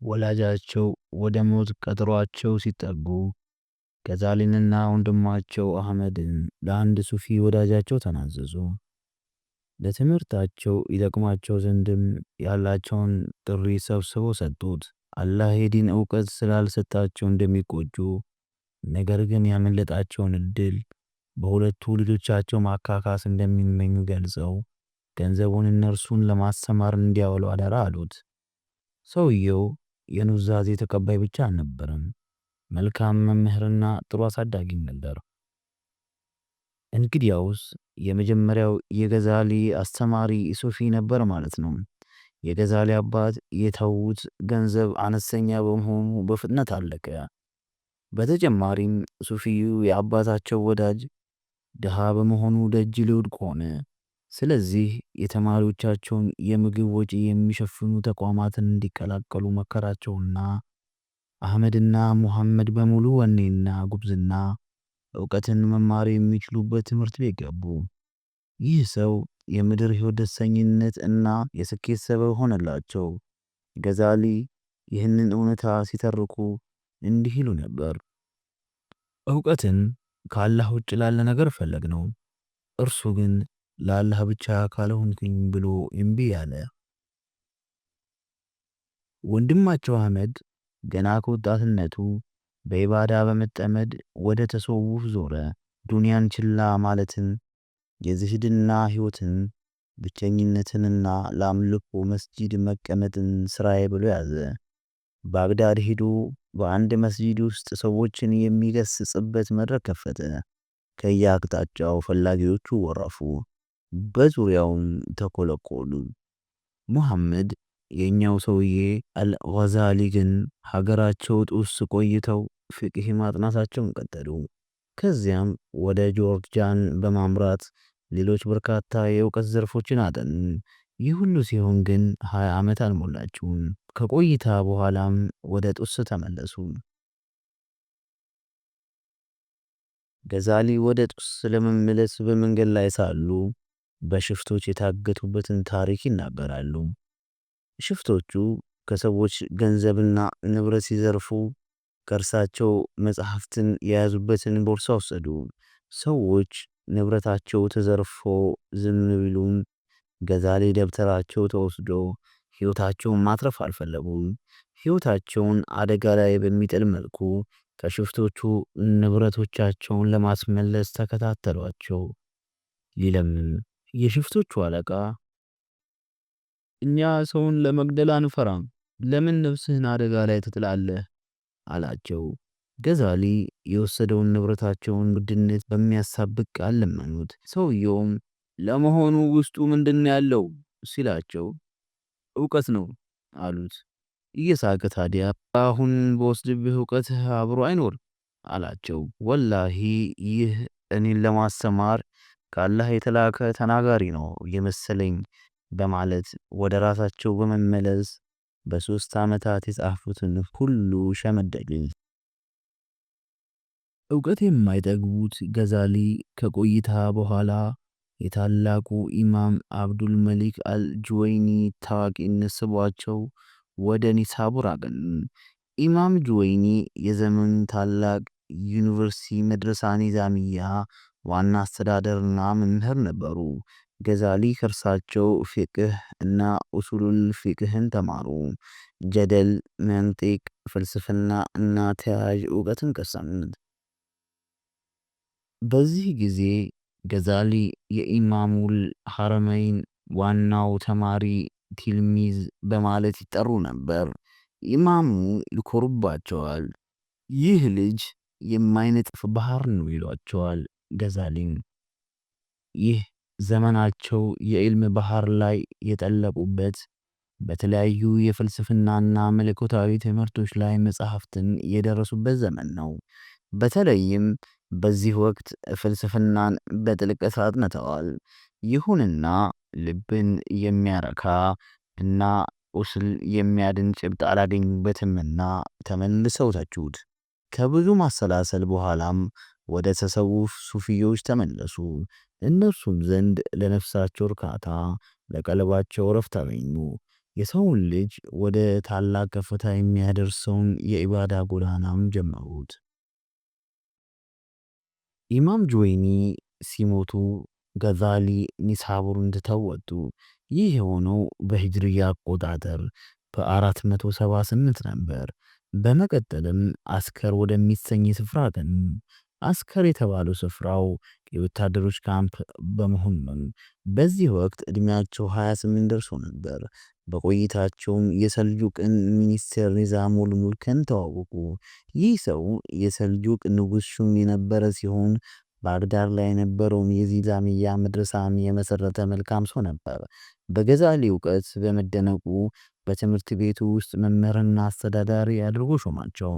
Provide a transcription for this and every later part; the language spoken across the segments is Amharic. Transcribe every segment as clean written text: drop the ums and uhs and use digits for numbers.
ወላጃቸው ወደ ሞት ቀጥሯቸው ሲጠጉ ገዛሊንና ወንድማቸው አህመድን ለአንድ ሱፊ ወዳጃቸው ተናዘዙ። ለትምህርታቸው ይጠቅማቸው ዘንድም ያላቸውን ጥሪ ሰብስበው ሰጡት። አላህ የዲን ዕውቀት ስላልሰጣቸው እንደሚቆጩ፣ ነገር ግን ያመለጣቸውን እድል በሁለቱ ልጆቻቸው ማካካስ እንደሚመኙ ገልጸው ገንዘቡን እነርሱን ለማስተማር እንዲያውሉ አደራ አሉት። ሰውየው የኑዛዜ ተቀባይ ብቻ አልነበረም፣ መልካም መምህርና ጥሩ አሳዳጊም ነበር። እንግዲያውስ የመጀመሪያው የገዛሊ አስተማሪ ሱፊ ነበር ማለት ነው። የገዛሊ አባት የተዉት ገንዘብ አነስተኛ በመሆኑ በፍጥነት አለቀ። በተጨማሪም ሱፊዩ የአባታቸው ወዳጅ ድሃ በመሆኑ ደጅ ሊወድቅ ሆነ። ስለዚህ የተማሪዎቻቸውን የምግብ ወጪ የሚሸፍኑ ተቋማትን እንዲቀላቀሉ መከራቸውና አህመድና ሙሐመድ በሙሉ ወኔና ጉብዝና ዕውቀትን መማር የሚችሉበት ትምህርት ቤት ገቡ። ይህ ሰው የምድር ሕይወት ደስተኝነት እና የስኬት ሰበብ ሆነላቸው። ገዛሊ ይህንን እውነታ ሲተርኩ እንዲህ ይሉ ነበር። ዕውቀትን ከአላህ ውጭ ላለ ነገር ፈለግ ነው፣ እርሱ ግን ለአላህ ብቻ ካልሆንኩኝ ብሎ እምቢ አለ። ወንድማቸው አህመድ ገና ከወጣትነቱ በኢባዳ በመጠመድ ወደ ተሰውፍ ዞረ። ዱንያን ችላ ማለትን፣ የዝህድና ሕይወትን፣ ብቸኝነትንና ለአምልኮ መስጂድ መቀመጥን ስራዬ ብሎ ያዘ። ባግዳድ ሄዶ በአንድ መስጂድ ውስጥ ሰዎችን የሚገስጽበት መድረክ ከፈተ። ከየአቅጣጫው ፈላጊዎቹ ወረፉ፣ በዙሪያውም ተኮለኮሉ። ሙሐመድ የኛው ሰውዬ አልገዛሊ ግን ሀገራቸው ጡስ ቆይተው ፍቅህ ማጥናታቸውን ቀጠሉ። ከዚያም ወደ ጆርጂያን በማምራት ሌሎች በርካታ የእውቀት ዘርፎችን አጠኑ። ይህ ሁሉ ሲሆን ግን 20 ዓመት አልሞላቸውም። ከቆይታ በኋላም ወደ ጡስ ተመለሱ። ገዛሊ ወደ ጡስ ለመመለስ በመንገድ ላይ ሳሉ በሽፍቶች የታገቱበትን ታሪክ ይናገራሉ። ሽፍቶቹ ከሰዎች ገንዘብና ንብረት ሲዘርፉ ከእርሳቸው መጽሐፍትን የያዙበትን ቦርሳ ወሰዱ። ሰዎች ንብረታቸው ተዘርፎ ዝም ቢሉም ገዛሊ ደብተራቸው ተወስዶ ሕይወታቸውን ማትረፍ አልፈለጉም። ሕይወታቸውን አደጋ ላይ በሚጥል መልኩ ከሽፍቶቹ ንብረቶቻቸውን ለማስመለስ ተከታተሏቸው። ሊለምን የሽፍቶቹ አለቃ እኛ ሰውን ለመግደል አንፈራም፣ ለምን ነፍስህን አደጋ ላይ ትጥላለህ? አላቸው። ገዛሊ የወሰደውን ንብረታቸውን ውድነት በሚያሳብቅ ቃል ለመኑት። ሰውየውም ለመሆኑ ውስጡ ምንድን ያለው ሲላቸው ዕውቀት ነው አሉት። እየሳቀ ታዲያ አሁን በወስድብህ ዕውቀት አብሮ አይኖር አላቸው። ወላሂ ይህ እኔን ለማስተማር ከአላህ የተላከ ተናጋሪ ነው የመሰለኝ በማለት ወደ ራሳቸው በመመለስ በ3 ዓመታት የጻፉትን ሁሉ ሸመደዱ። ዕውቀት የማይጠግቡት ገዛሊ ከቆይታ በኋላ የታላቁ ኢማም አብዱል መሊክ አልጁወይኒ ታዋቂነት ስቧቸው ወደ ኒሳቡር አቀኑ። ኢማም ጁወይኒ የዘመኑ ታላቅ ዩኒቨርሲቲ መድረሳ ኒዛሚያ ዋና አስተዳደርና መምህር ነበሩ። ገዛሊ ከእርሳቸው ፊቅህ እና ኡሱሉል ፊቅህን ተማሩ። ጀደል፣ መንጢቅ፣ ፍልስፍና እና ተያያዥ ዕውቀትን ቀሰሙ። በዚህ ጊዜ ገዛሊ የኢማሙል ሐረመይን ዋናው ተማሪ ቲልሚዝ በማለት ይጠሩ ነበር። ኢማሙ ይኮሩባቸዋል። ይህ ልጅ የማይነጥፍ ባህር ነው ይሏቸዋል ገዛሊን። ይህ ዘመናቸው የዕልም ባህር ላይ የጠለቁበት፣ በተለያዩ የፍልስፍናና መለኮታዊ ትምህርቶች ላይ መጽሐፍትን የደረሱበት ዘመን ነው። በተለይም በዚህ ወቅት ፍልስፍናን በጥልቀት አጥንተዋል። ይሁንና ልብን የሚያረካ እና ቁስል የሚያድን ጭብጥ አላገኙበትምና ተመልሰው ተቹት። ከብዙ ማሰላሰል በኋላም ወደ ተሰውፍ ሱፊዮች ተመለሱ። እነርሱም ዘንድ ለነፍሳቸው እርካታ፣ ለቀልባቸው ረፍት አገኙ። የሰውን ልጅ ወደ ታላቅ ከፍታ የሚያደርሰውን የኢባዳ ጎዳናም ጀመሩት። ኢማም ጁዌይኒ ሲሞቱ ገዛሊ ኒሳቡርን ትተው ወጡ። ይህ የሆነው በሂጅርያ አቆጣጠር በ478 ነበር። በመቀጠልም አስከር ወደሚሰኝ ስፍራ ገኑ። አስከር የተባለው ስፍራው የወታደሮች ካምፕ በመሆኑ ነው። በዚህ ወቅት እድሜያቸው 28 ደርሶ ነበር። በቆይታቸውም የሰልጁቅን ሚኒስቴር ኒዛሙል ሙልክን ተዋወቁ። ይህ ሰው የሰልጁቅ ንጉሥ ሹም የነበረ ሲሆን ባግዳድ ላይ የነበረውን የኒዛሚያ መድረሳን የመሰረተ መልካም ሰው ነበር። በገዛሊ እውቀት በመደነቁ በትምህርት ቤቱ ውስጥ መምህርና አስተዳዳሪ አድርጎ ሾማቸው።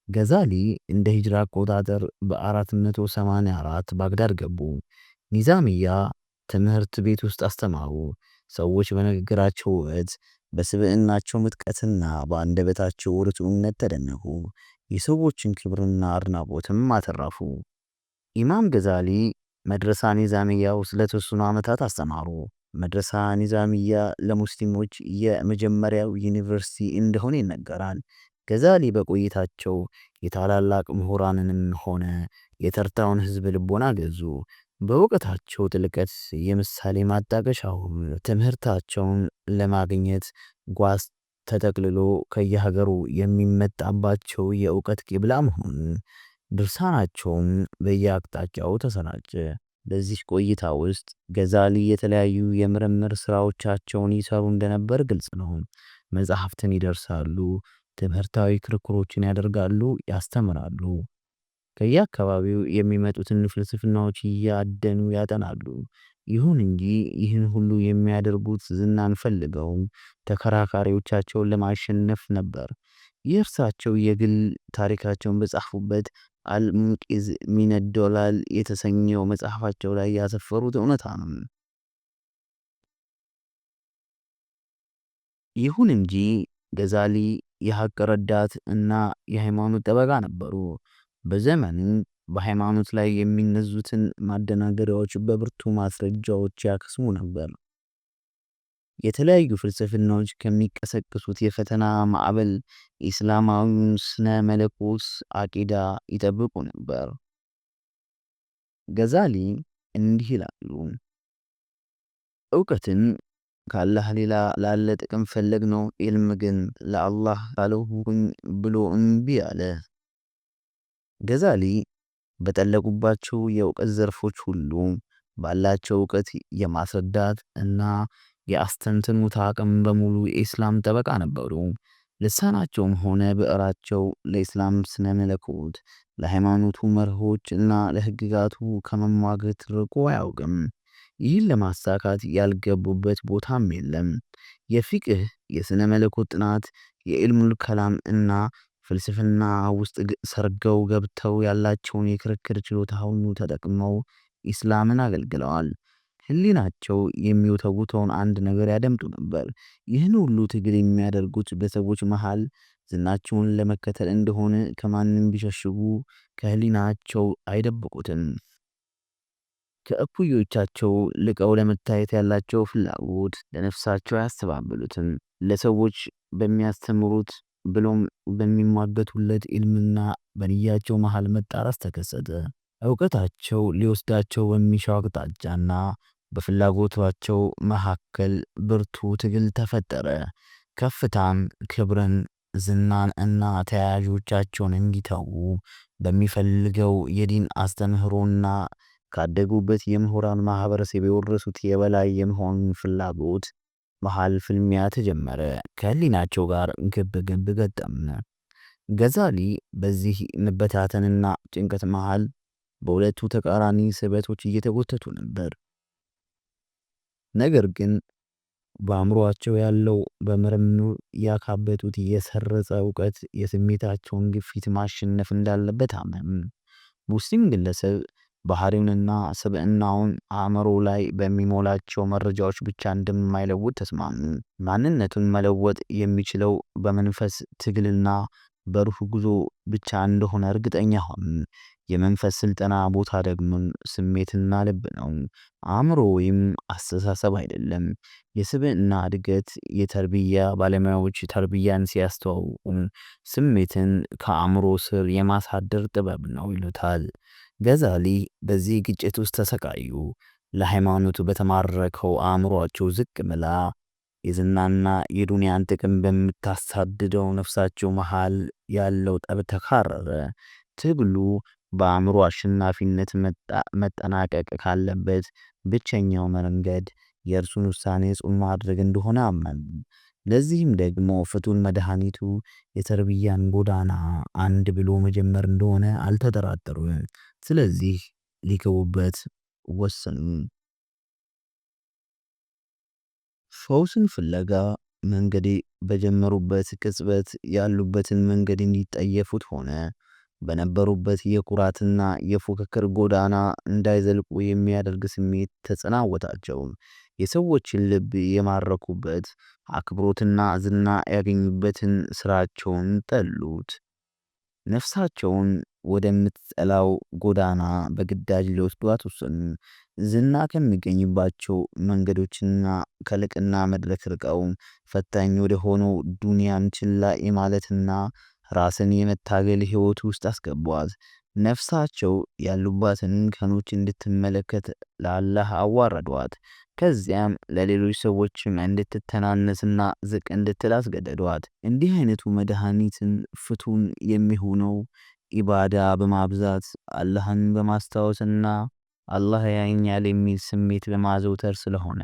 ገዛሊ እንደ ሂጅራ አቆጣጠር በ484 ባግዳድ ገቡ። ኒዛሚያ ትምህርት ቤት ውስጥ አስተማሩ። ሰዎች በንግግራቸው ውበት፣ በስብዕናቸው ምጥቀትና በአንደበታቸው ርቱዕነት ተደነቁ። የሰዎችን ክብርና አድናቆትም አተረፉ። ኢማም ገዛሊ መድረሳ ኒዛሚያ ውስጥ ለተወሰኑ ዓመታት አስተማሩ። መድረሳ ኒዛሚያ ለሙስሊሞች የመጀመሪያው ዩኒቨርሲቲ እንደሆነ ይነገራል። ገዛሊ በቆይታቸው የታላላቅ ምሁራንንም ሆነ የተርታውን ሕዝብ ልቦና ገዙ። በእውቀታቸው ጥልቀት የምሳሌ ማጣቀሻው ትምህርታቸውን ለማግኘት ጓዝ ተጠቅልሎ ከየሀገሩ የሚመጣባቸው የእውቀት ቂብላ መሆኑ ድርሳናቸውም በየአቅጣጫው ተሰራጨ። በዚህ ቆይታ ውስጥ ገዛሊ የተለያዩ የምርምር ስራዎቻቸውን ይሰሩ እንደነበር ግልጽ ነው። መጽሐፍትን ይደርሳሉ፣ ትምህርታዊ ክርክሮችን ያደርጋሉ፣ ያስተምራሉ። ከየአካባቢው የሚመጡትን ፍልስፍናዎች እያደኑ ያጠናሉ። ይሁን እንጂ ይህን ሁሉ የሚያደርጉት ዝናን ፈልገው ተከራካሪዎቻቸውን ለማሸነፍ ነበር። የእርሳቸው የግል ታሪካቸውን በጻፉበት አልሙንቂዝ ሚነድ ዶላል የተሰኘው መጽሐፋቸው ላይ ያሰፈሩት እውነታ ነው። ይሁን እንጂ ገዛሊ የሐቅ ረዳት እና የሃይማኖት ጠበቃ ነበሩ። በዘመኑ በሃይማኖት ላይ የሚነዙትን ማደናገሪያዎች በብርቱ ማስረጃዎች ያከስሙ ነበር። የተለያዩ ፍልስፍናዎች ከሚቀሰቅሱት የፈተና ማዕበል ኢስላማዊውን ስነ መለኮት አቂዳ ይጠብቁ ነበር። ገዛሊ እንዲህ ይላሉ፣ እውቀትን ካላህ ሌላ ላለ ጥቅም ፈለግ ነው፣ ኢልም ግን ለአላህ ካልሆንኩኝ ብሎ እምቢ አለ። ገዛሊ በጠለቁባቸው የእውቀት ዘርፎች ሁሉ ባላቸው እውቀት የማስረዳት እና የአስተንትኑት አቅም በሙሉ የኢስላም ጠበቃ ነበሩ። ልሳናቸውም ሆነ ብዕራቸው ለኢስላም ስነ መለኮት፣ ለሃይማኖቱ መርሆች እና ለህግጋቱ ከመሟገት ርቆ አያውቅም። ይህን ለማሳካት ያልገቡበት ቦታም የለም። የፊቅህ፣ የስነ መለኮት ጥናት፣ የኢልሙል ከላም እና ፍልስፍና ውስጥ ሰርገው ገብተው ያላቸውን የክርክር ችሎታ ሁሉ ተጠቅመው ኢስላምን አገልግለዋል። ህሊናቸው የሚወተውተውን አንድ ነገር ያደምጡ ነበር። ይህን ሁሉ ትግል የሚያደርጉት በሰዎች መሃል ዝናቸውን ለመከተል እንደሆነ ከማንም ቢሸሽጉ ከህሊናቸው አይደብቁትም። ከእኩዮቻቸው ልቀው ለመታየት ያላቸው ፍላጎት ለነፍሳቸው አያስተባብሉትም። ለሰዎች በሚያስተምሩት ብሎም በሚሟገቱለት ኢልምና በንያቸው መሃል መጣረስ ተከሰተ። እውቀታቸው ሊወስዳቸው በሚሻው አቅጣጫና በፍላጎታቸው መካከል ብርቱ ትግል ተፈጠረ። ከፍታን፣ ክብርን፣ ዝናን እና ተያያዦቻቸውን እንዲተዉ በሚፈልገው የዲን አስተምህሮና ካደጉበት የምሁራን ማህበረሰብ የወረሱት የበላይ የመሆን ፍላጎት መሃል ፍልሚያ ተጀመረ። ከህሊናቸው ጋር ግብ ግብ ገጠመ። ገዛሊ በዚህ መበታተንና ጭንቀት መሃል በሁለቱ ተቃራኒ ስበቶች እየተጎተቱ ነበር። ነገር ግን በአእምሮአቸው ያለው በምርምር ያካበቱት የሰረጸ እውቀት የስሜታቸውን ግፊት ማሸነፍ እንዳለበት አመኑ። ሙስሊም ግለሰብ ባህሪውንና ስብዕናውን አእምሮ ላይ በሚሞላቸው መረጃዎች ብቻ እንደማይለውጥ ተስማሙ። ማንነቱን መለወጥ የሚችለው በመንፈስ ትግልና በሩህ ጉዞ ብቻ እንደሆነ እርግጠኛ ሆን። የመንፈስ ስልጠና ቦታ ደግሞ ስሜትና ልብ ነው። አእምሮ ወይም አስተሳሰብ አይደለም። የስብዕና እድገት የተርቢያ ባለሙያዎች ተርቢያን ሲያስተዋውቁ ስሜትን ከአእምሮ ስር የማሳደር ጥበብ ነው ይሉታል። ገዛሊ በዚህ ግጭት ውስጥ ተሰቃዩ። ለሃይማኖቱ በተማረከው አእምሮአቸው ዝቅ ብላ የዝናና የዱንያን ጥቅም በምታሳድደው ነፍሳቸው መሃል ያለው ጠብ ተካረረ። ትግሉ በአእምሮ አሸናፊነት መጠናቀቅ ካለበት ብቸኛው መንገድ የእርሱን ውሳኔ ጽኑ ማድረግ እንደሆነ አመኑ። ለዚህም ደግሞ ፍቱን መድኃኒቱ የተርቢያን ጎዳና አንድ ብሎ መጀመር እንደሆነ አልተጠራጠሩም። ስለዚህ ሊገቡበት ወሰኑ። ፈውስን ፍለጋ መንገዴ በጀመሩበት ቅጽበት ያሉበትን መንገድ እንዲጠየፉት ሆነ። በነበሩበት የኩራትና የፉክክር ጎዳና እንዳይዘልቁ የሚያደርግ ስሜት ተጸናወታቸው። የሰዎችን ልብ የማረኩበት አክብሮትና ዝና ያገኙበትን ስራቸውን ጠሉት። ነፍሳቸውን ወደምትጠላው ጎዳና በግዳጅ ሊወስዷት ወሰኑ። ዝና ከሚገኝባቸው መንገዶችና ከልቅና መድረክ ርቀው ፈታኝ ወደ ሆነው ዱንያን ችላ የማለትና ራስን የመታገል ህይወት ውስጥ አስገቧት። ነፍሳቸው ያሉባትን እንከኖች እንድትመለከት ለአላህ አዋረዷት። ከዚያም ለሌሎች ሰዎችም እንድትተናነስና ዝቅ እንድትል አስገደዷት። እንዲህ አይነቱ መድኃኒትን ፍቱን የሚሆነው ኢባዳ በማብዛት አላህን በማስታወስና አላህ ያየኛል የሚል ስሜት በማዘውተር ስለሆነ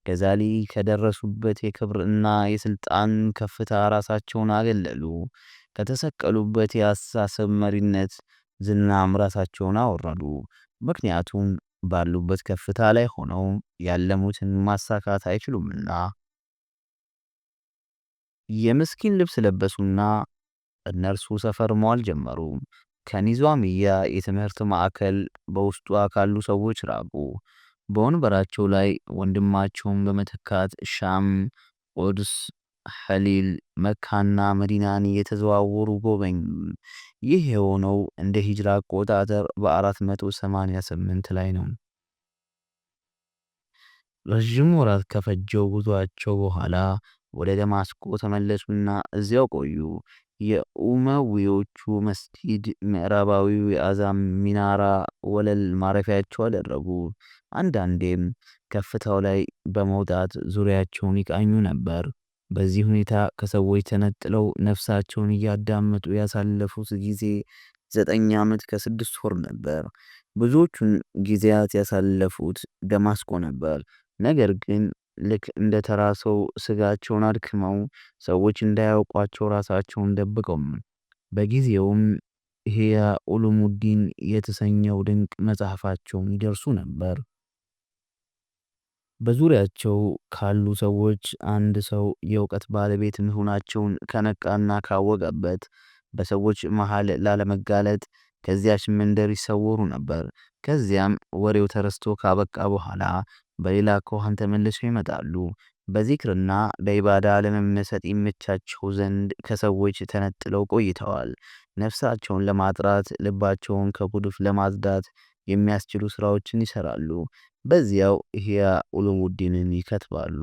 ገዛሊ ከደረሱበት የክብርና የስልጣን ከፍታ ራሳቸውን አገለሉ። ከተሰቀሉበት የአስተሳሰብ መሪነት ዝናም ራሳቸውን አወረዱ። ምክንያቱም ባሉበት ከፍታ ላይ ሆነው ያለሙትን ማሳካት አይችሉምና። የምስኪን ልብስ ለበሱና እነርሱ ሰፈር መዋል ጀመሩ። ከኒዟሚያ የትምህርት ማዕከል በውስጧ ካሉ ሰዎች ራቁ። በወንበራቸው ላይ ወንድማቸውን በመተካት ሻም፣ ቁድስ፣ ሐሊል፣ መካና መዲናን እየተዘዋወሩ ጎበኙ። ይህ የሆነው እንደ ሂጅራ አቆጣጠር በ488 ላይ ነው። ረዥም ወራት ከፈጀው ጉዟቸው በኋላ ወደ ደማስቆ ተመለሱና እዚያው ቆዩ። የኡመዊዮቹ መስጊድ ምዕራባዊው የአዛም ሚናራ ወለል ማረፊያቸው አደረጉ። አንዳንዴም ከፍታው ላይ በመውጣት ዙሪያቸውን ይቃኙ ነበር። በዚህ ሁኔታ ከሰዎች ተነጥለው ነፍሳቸውን እያዳመጡ ያሳለፉት ጊዜ 9 ዓመት ከ6 ወር ነበር። ብዙዎቹን ጊዜያት ያሳለፉት ደማስቆ ነበር። ነገር ግን ልክ እንደ ተራ ሰው ስጋቸውን አድክመው ሰዎች እንዳያውቋቸው ራሳቸውን ደብቀው በጊዜውም ኢህያ ኡሉሙዲን የተሰኘው ድንቅ መጽሐፋቸውን ይደርሱ ነበር። በዙሪያቸው ካሉ ሰዎች አንድ ሰው የእውቀት ባለቤት መሆናቸውን ከነቃና ካወቀበት በሰዎች መሃል ላለመጋለጥ ከዚያች መንደር ይሰወሩ ነበር። ከዚያም ወሬው ተረስቶ ካበቃ በኋላ በሌላ አኳኋን ተመልሰው ይመጣሉ። በዚክርና በኢባዳ ለመመሰጥ ይመቻቸው ዘንድ ከሰዎች ተነጥለው ቆይተዋል። ነፍሳቸውን ለማጥራት ልባቸውን ከጉድፍ ለማጽዳት የሚያስችሉ ስራዎችን ይሰራሉ። በዚያው ኢህያ ኡሉሙዲንን ይከትባሉ።